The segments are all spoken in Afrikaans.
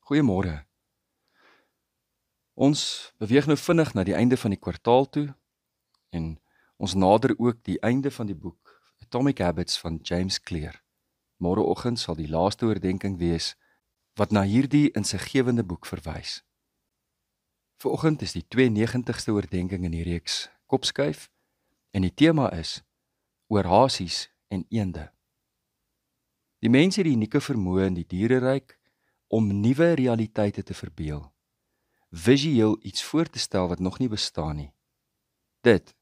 Goeiemôre. Ons beweeg nou vinnig na die einde van die kwartaal toe en ons nader ook die einde van die boek Atomic Habits van James Clear. Môreoggend sal die laaste oordeenking wees wat na hierdie insiggewende boek verwys. Vanoggend is die 92ste oordeenking in die reeks Kopskuif en die tema is oor hasies en eende. Die mens het die unieke vermoë in die diereryk om nuwe realiteite te verbeel, visueel iets voor te stel wat nog nie bestaan nie. Dit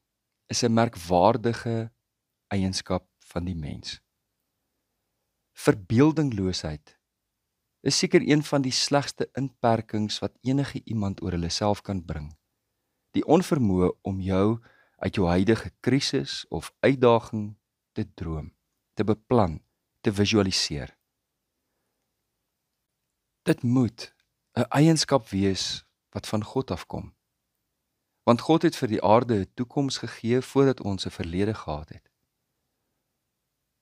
is 'n merkwaardige eienskap van die mens. Verbeeldingloosheid is seker een van die slegste inperkings wat enige iemand oor hulle self kan bring. Die onvermoë om jou uit jou huidige krisis of uitdaging te droom, te beplan, te visualiseer. Dit moet 'n eienskap wees wat van God afkom. Want God het vir die aarde 'n toekoms gegee voordat ons 'n verlede gehad het.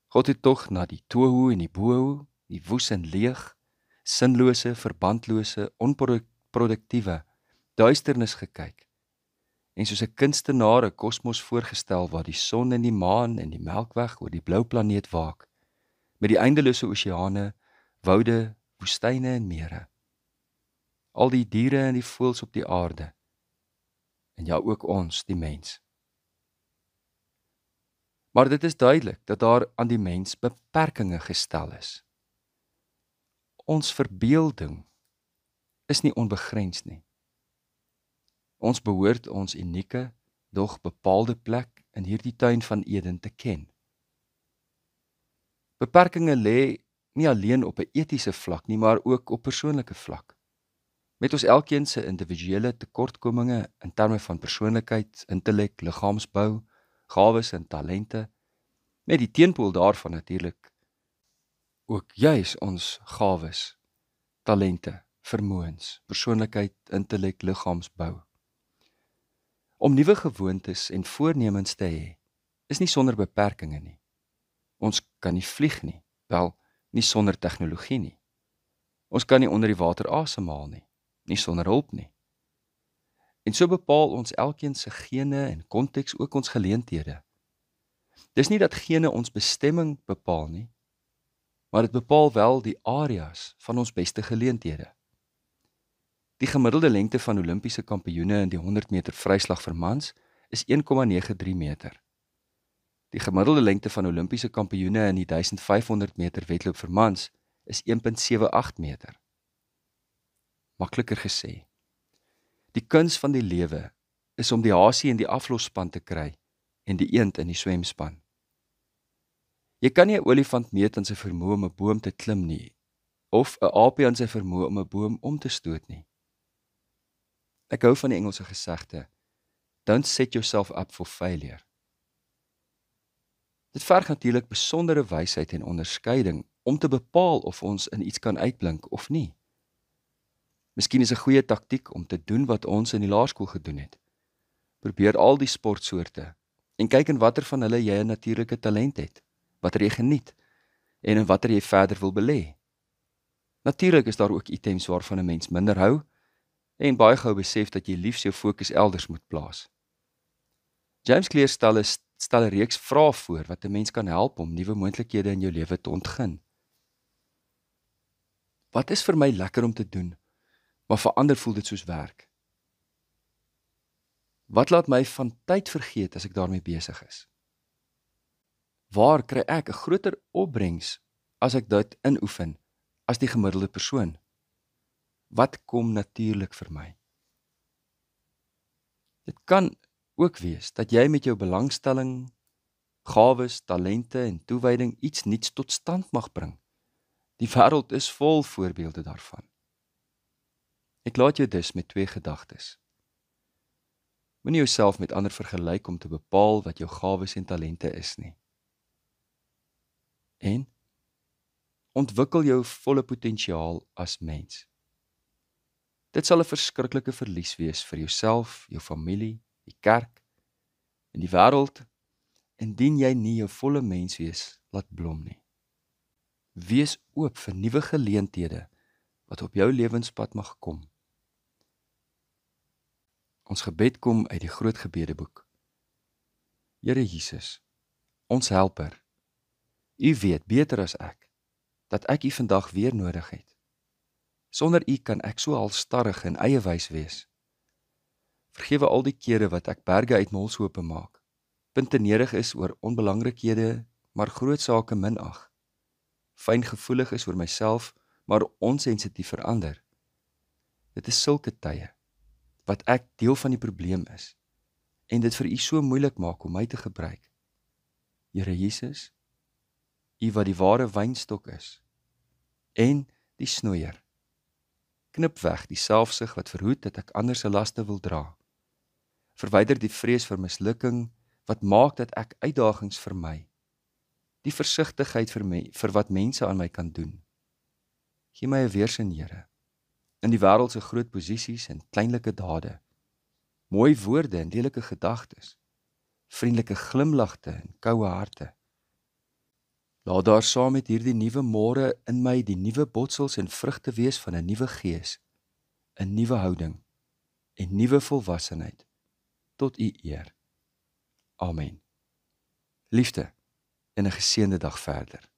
God het tog na die tohu en die bohu, die woes en leeg, sinlose, verbandlose, onproduktiewe duisternis gekyk. En soos 'n kunstenaar 'n kosmos voorgestel waar die son en die maan en die Melkweg oor die blou planeet waak, met die eindelose oseane, woude, woestyne en mere. Al die diere en die voëls op die aarde, en ja ook ons, die mens. Maar dit is duidelik dat daar aan die mens beperkings gestel is. Ons verbeelding is nie onbegrens nie. Ons behoort ons unieke, dog bepaalde plek in hierdie tuin van Eden te ken. Beperkings lê nie alleen op 'n etiese vlak nie, maar ook op persoonlike vlak. Met ons elkeen se individuele tekortkominge in terme van persoonlikheid, intellek, liggaamsbou, gawes en talente, met die teenpool daarvan natuurlik ook juis ons gawes, talente, vermoëns, persoonlikheid, intellek, liggaamsbou. Om nuwe gewoontes en voornemens te hê, is nie sonder beperkings nie. Ons kan nie vlieg nie, wel, nie sonder tegnologie nie. Ons kan nie onder die water asemhaal nie sonder hulp nie. En so bepaal ons elkeen se gene en konteks ook ons geleenthede. Dis nie dat gene ons bestemming bepaal nie, maar dit bepaal wel die areas van ons beste geleenthede. Die gemiddelde lengte van Olimpiese kampioene in die 100 meter vryslag vir mans is 1,93 meter. Die gemiddelde lengte van Olimpiese kampioene in die 1500 meter wedloop vir mans is 1,78 meter. Makliker gesê, die kuns van die lewe is om die hasie in die aflosspan te kry en die eend in die swemspan. Jy kan nie 'n olifant meet aan sy vermoë om 'n boom te klim nie, of 'n aapie aan sy vermoë om 'n boom om te stoot nie. Ek hou van die Engelse gesegde, don't set yourself up for failure. Dit verg natuurlik besondere wysheid en onderskeiding om te bepaal of ons in iets kan uitblink of nie. Miskien is 'n goeie taktiek om te doen wat ons in die laerskool gedoen het. Probeer al die sportsoorte en kyk in watter van hulle jy 'n natuurlike talent het, watter jy geniet en in watter jy verder wil belê. Natuurlik is daar ook items waarvan 'n mens minder hou en baie gou besef dat jy liefs jou fokus elders moet plaas. James Clear stel 'n reeks vrae voor wat 'n mens kan help om nuwe moontlikhede in jou lewe te ontgin. Wat is vir my lekker om te doen, maar vir ander voel dit soos werk? Wat laat my van tyd vergeet as ek daarmee besig is? Waar kry ek 'n groter opbrengs as ek dit inoefen as die gemiddelde persoon? Wat kom natuurlik vir my? Dit kan ook wees dat jy met jou belangstelling, gawes, talente en toewyding iets nuuts tot stand mag bring. Die wêreld is vol voorbeelde daarvan. Ek laat jou dus met twee gedagtes. Moenie jouself met ander vergelyk om te bepaal wat jou gawes en talente is nie. En ontwikkel jou volle potensiaal as mens. Dit sal 'n verskriklike verlies wees vir jouself, jou familie, die kerk en die wêreld, indien jy nie jou volle menswees laat blom nie. Wees oop vir nuwe geleenthede wat op jou lewenspad mag kom. Ons gebed kom uit die groot gebedeboek. Here Jesus, ons helper, U weet beter as ek, dat ek U vandag weer nodig het. Sonder U kan ek so halstarrig en eie wys wees. Vergewe al die kere wat ek berge uit molshope maak, puntenerig is oor onbelangrikhede, maar groot sake minag, fyngevoelig is oor myself, maar onsensitief vir ander. Dit is sulke tye, wat ek deel van die probleem is, en dit vir U so moeilik maak om my te gebruik. Here Jesus, U wat die ware wynstok is, en die snoeier, knip weg die selfsug wat verhoed dat ek ander se laste wil dra. Verwyder die vrees vir mislukking, wat maak dat ek uitdagings vermy. Die versigtigheid vir wat mense aan my kan doen. Gee my 'n weersin, Here, in die wêreld se groot posisies en kleinlike dade, mooi woorde en lelike gedagtes, vriendelike glimlagte en koue harte. Laat daar saam met hierdie nuwe môre in my die nuwe botsels en vrugte wees van 'n nuwe gees, 'n nuwe houding en nuwe volwassenheid tot U eer. Amen. Liefde en 'n geseënde dag verder.